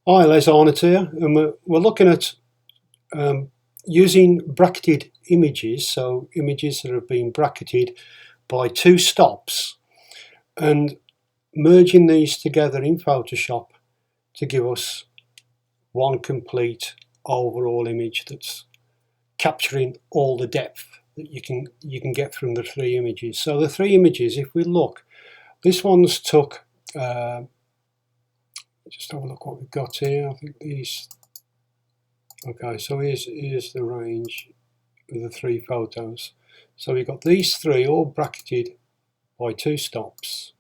Hi, Les Arnott here, and we're looking at using bracketed images, so images that have been bracketed by two stops, and merging these together in Photoshop to give us one complete overall image that's capturing all the depth that you can get from the three images. So the three images, if we look, this one's took. Just have a look what we've got here. I think these. Okay, so here's the range of the three photos. So we've got these three all bracketed by two stops.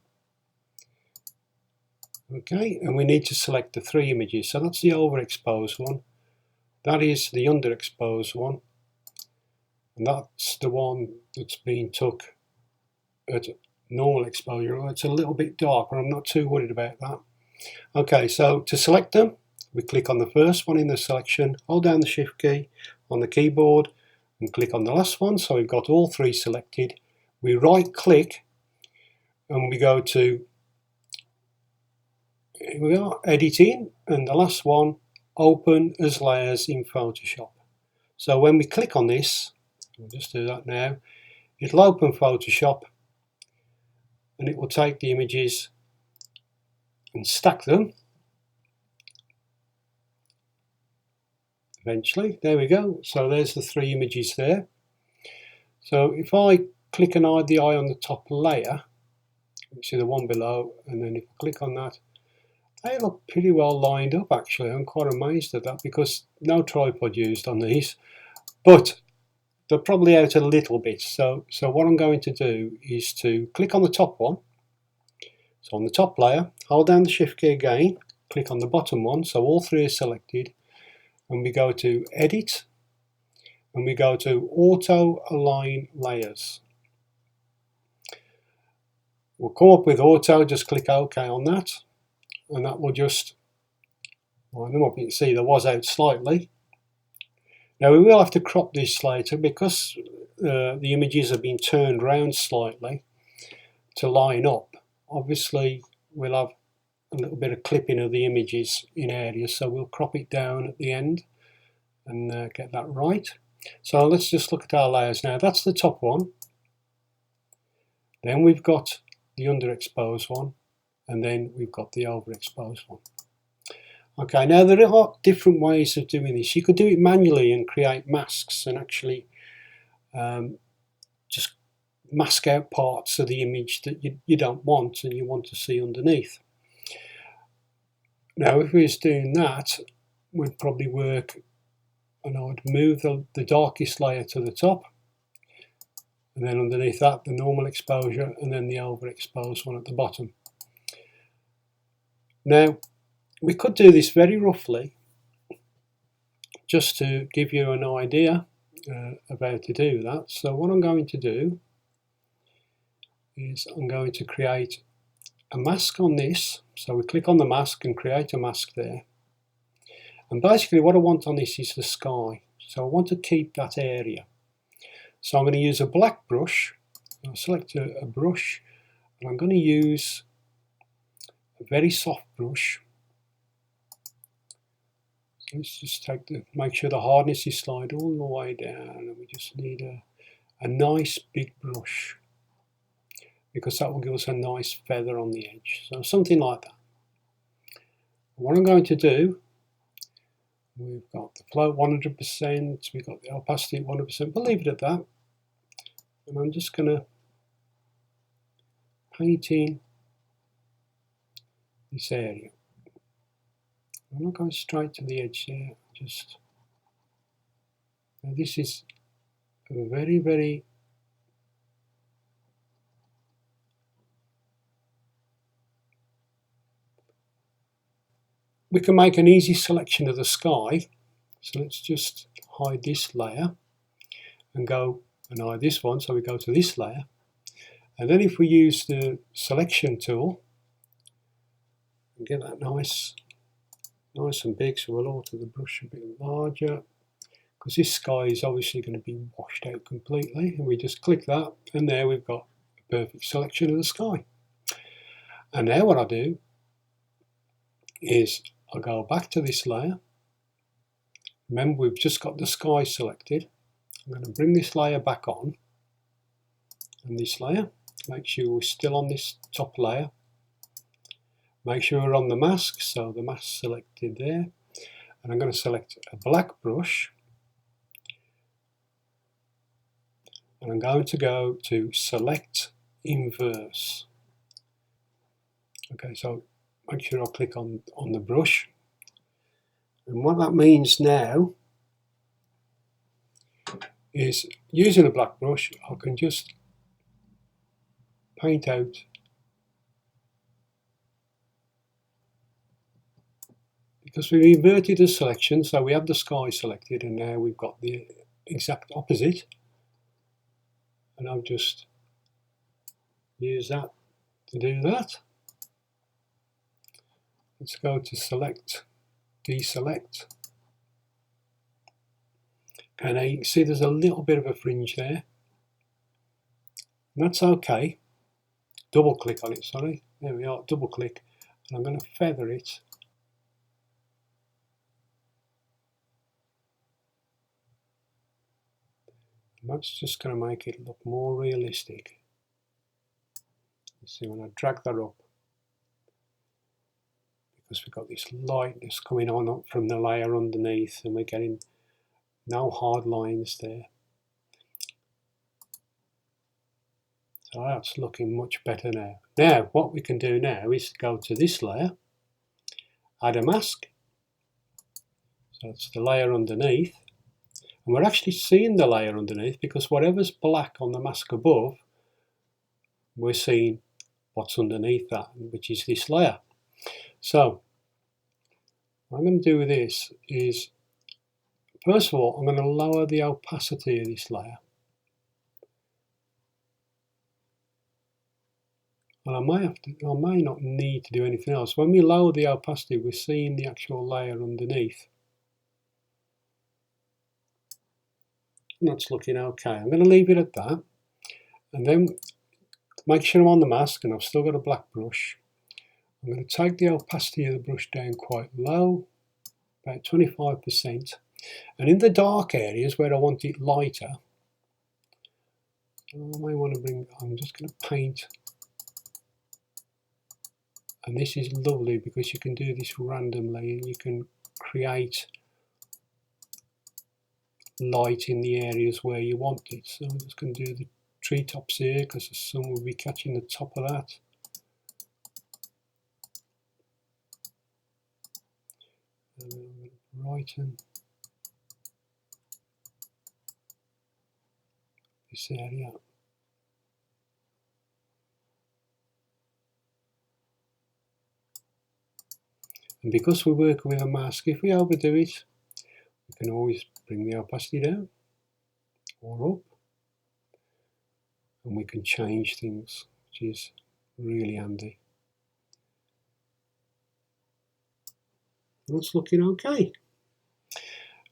Okay, and we need to select the three images. So that's the overexposed one, that is the underexposed one, and that's the one that's been took at normal exposure. It's a little bit darker, I'm not too worried about that. Okay, so to select them, we click on the first one in the selection, hold down the shift key on the keyboard and click on the last one. So we've got all three selected. We right click and we go to, here we are, editing, and the last one, open as layers in Photoshop. So when we click on this, we'll just do that now, it'll open Photoshop and it will take the images and stack them. Eventually, there we go. So there's the three images there. So if I click and hide the eye on the top layer, you see the one below, and then if I click on that, they look pretty well lined up actually. I'm quite amazed at that because no tripod used on these, but they're probably out a little bit. So what I'm going to do is to click on the top one. So on the top layer, hold down the shift key again, click on the bottom one, so all three are selected, and we go to edit, and we go to auto align layers. We'll come up with auto, just click OK on that, and that will just, well, I don't know if you can see there was out slightly. Now we will have to crop this later because the images have been turned around slightly to line up. Obviously we'll have a little bit of clipping of the images in areas, so we'll crop it down at the end and get that right. So let's just look at our layers now. That's the top one, then we've got the underexposed one, and then we've got the overexposed one. Okay, now there are different ways of doing this. You could do it manually and create masks and actually just mask out parts of the image that you don't want and you want to see underneath. Now if we was doing that, we'd probably work, and I would move the darkest layer to the top, and then underneath that the normal exposure, and then the overexposed one at the bottom. Now we could do this very roughly just to give you an idea of how to do that. So what I'm going to do is I'm going to create a mask on this. So we click on the mask and create a mask there. And basically what I want on this is the sky. So I want to keep that area. So I'm going to use a black brush. I'll select a brush, and I'm going to use a very soft brush. So let's just make sure the hardness is slide all the way down, and we just need a nice big brush, because that will give us a nice feather on the edge. So something like that. What I'm going to do, we've got the float 100%, we've got the opacity at 100%, we'll leave it at that. And I'm just going to paint in this area. I'm not going straight to the edge there, just, now this is a very, very we can make an easy selection of the sky. So let's just hide this layer and go and hide this one. So we go to this layer, and then if we use the selection tool and get that nice and big, so we'll alter the brush a bit larger because this sky is obviously going to be washed out completely, and we just click that, and there we've got a perfect selection of the sky. And now what I do is I'll go back to this layer. Remember, we've just got the sky selected. I'm going to bring this layer back on, and this layer, make sure we're still on this top layer. Make sure we're on the mask, so the mask selected there. And I'm going to select a black brush, and I'm going to go to select inverse. Okay, so make sure I click on the brush. And what that means now is, using a black brush, I can just paint out because we've inverted the selection, so we have the sky selected and now we've got the exact opposite, and I'll just use that to do that. Let's go to select, deselect. Okay, now you can see there's a little bit of a fringe there, and that's okay. Double click on it, sorry, there we are, double click, and I'm going to feather it. That's just going to make it look more realistic. You see when I drag that up, because we've got this lightness coming on up from the layer underneath, and we're getting no hard lines there. So that's looking much better now. Now what we can do now is go to this layer, add a mask. So it's the layer underneath. And we're actually seeing the layer underneath, because whatever's black on the mask above, we're seeing what's underneath that, which is this layer. So what I'm going to do with this is, first of all, I'm going to lower the opacity of this layer. And I may not need to do anything else. When we lower the opacity, we're seeing the actual layer underneath. And that's looking okay. I'm going to leave it at that, and then make sure I'm on the mask and I've still got a black brush. I'm going to take the opacity of the brush down quite low, about 25%, and in the dark areas where I want it lighter, I may want to bring, I'm just going to paint, and this is lovely because you can do this randomly and you can create light in the areas where you want it. So I'm just going to do the treetops here because the sun will be catching the top of that. And then I'm going to brighten this area. And because we work with a mask, if we overdo it, we can always bring the opacity down or up, and we can change things, which is really handy. That's looking okay.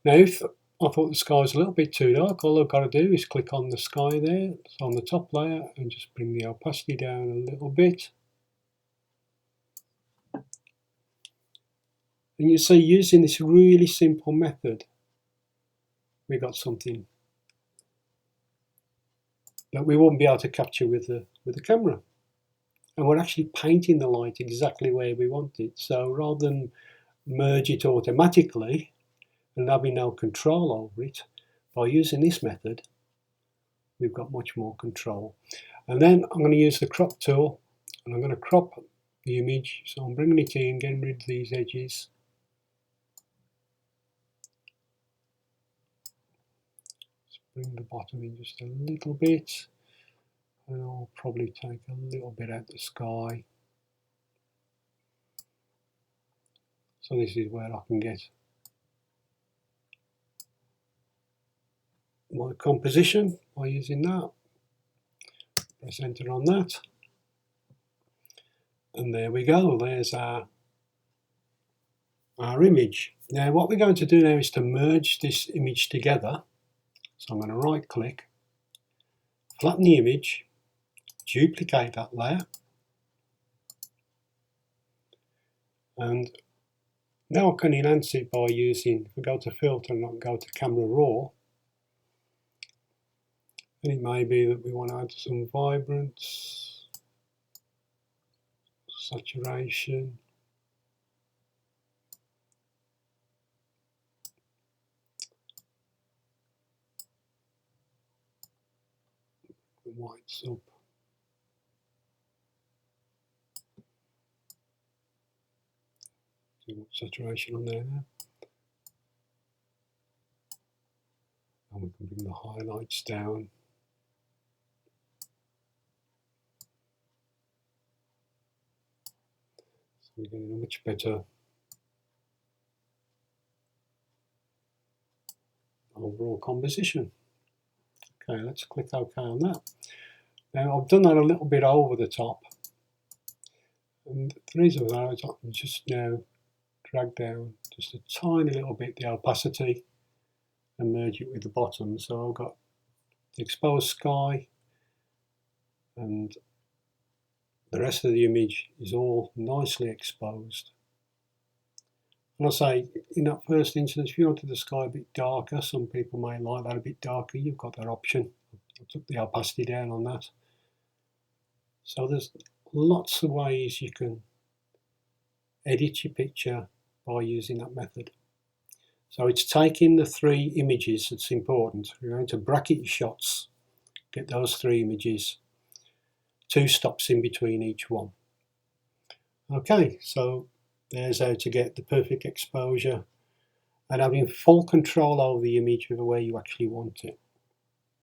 Now, if I thought the sky was a little bit too dark, all I've got to do is click on the sky there, it's on the top layer, and just bring the opacity down a little bit. And you see, using this really simple method, we got something that we wouldn't be able to capture with the camera. And we're actually painting the light exactly where we want it. So rather than merge it automatically and having no control over it, by using this method, we've got much more control. And then I'm going to use the crop tool, and I'm going to crop the image. So I'm bringing it in, getting rid of these edges. Bring the bottom in just a little bit, and I'll probably take a little bit out the sky. So this is where I can get my composition by using that. Press enter on that, and there we go. There's our image. Now what we're going to do now is to merge this image together. So I'm going to right click, flatten the image, duplicate that layer, and Now I can enhance it by using, if I go to filter and I can go to camera raw, and it may be that we want to add some vibrance, saturation, the whites up. Too much saturation on there now. And we can bring the highlights down. So we're getting a much better overall composition. Okay, let's click OK on that. Now I've done that a little bit over the top, and the reason for that is I can just now drag down just a tiny little bit the opacity and merge it with the bottom. So I've got the exposed sky, and the rest of the image is all nicely exposed. And I say, in that first instance, if you wanted the sky a bit darker, some people may like that a bit darker, you've got that option. I took the opacity down on that. So there's lots of ways you can edit your picture by using that method. So it's taking the 3 images that's important. You're going to bracket your shots, get those 3 images, 2 stops in between each one. Okay, so there's how to get the perfect exposure and having full control over the image of where you actually want it.